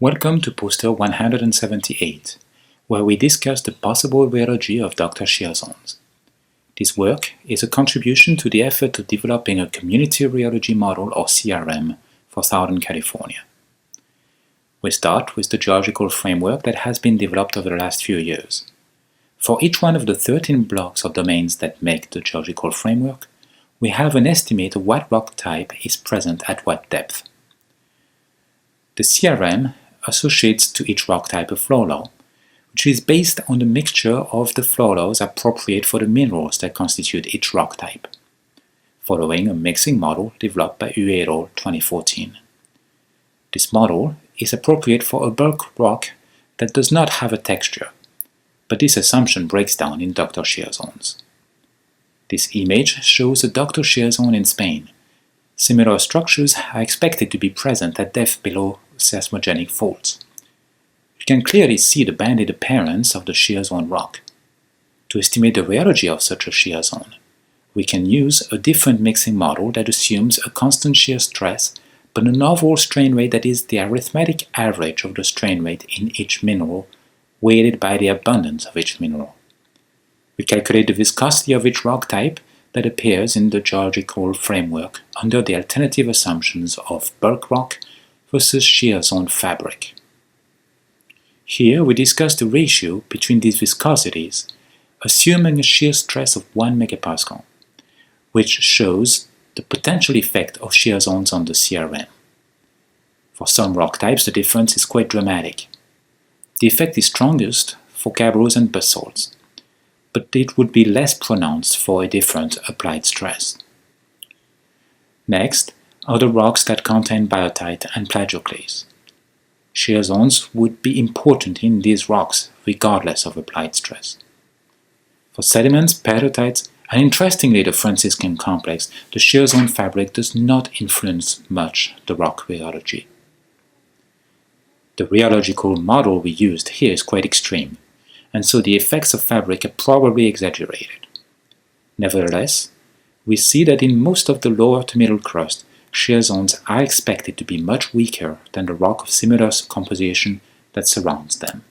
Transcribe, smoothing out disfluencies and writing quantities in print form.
Welcome to poster 178, where we discuss the possible rheology of Dr. Shear zones. This work is a contribution to the effort of developing a community rheology model or CRM for Southern California. We start with the geological framework that has been developed over the last few years. For each one of the 13 blocks or domains that make the geological framework, we have an estimate of what rock type is present at what depth. The CRM associates to each rock type a flow law, which is based on the mixture of the flow laws appropriate for the minerals that constitute each rock type, following a mixing model developed by Yu et al. 2014. This model is appropriate for a bulk rock that does not have a texture, but this assumption breaks down in Dr. Shear zones. This image shows a Dr. Shear zone in Spain. Similar structures are expected to be present at depth below seismogenic faults. You can clearly see the banded appearance of the shear zone rock. To estimate the rheology of such a shear zone, we can use a different mixing model that assumes a constant shear stress but an overall strain rate that is the arithmetic average of the strain rate in each mineral, weighted by the abundance of each mineral. We calculate the viscosity of each rock type that appears in the geological framework under the alternative assumptions of bulk rock versus shear zone fabric. Here we discuss the ratio between these viscosities, assuming a shear stress of 1 megapascal, which shows the potential effect of shear zones on the CRM. For some rock types, the difference is quite dramatic. The effect is strongest for gabbros and basalts, but it would be less pronounced for a different applied stress. Next are the rocks that contain biotite and plagioclase. Shear zones would be important in these rocks regardless of applied stress. For sediments, pedotites, and interestingly the Franciscan complex, the shear zone fabric does not influence much the rock rheology. The rheological model we used here is quite extreme, and so the effects of fabric are probably exaggerated. Nevertheless, we see that in most of the lower to middle crust, shear zones are expected to be much weaker than the rock of similar composition that surrounds them.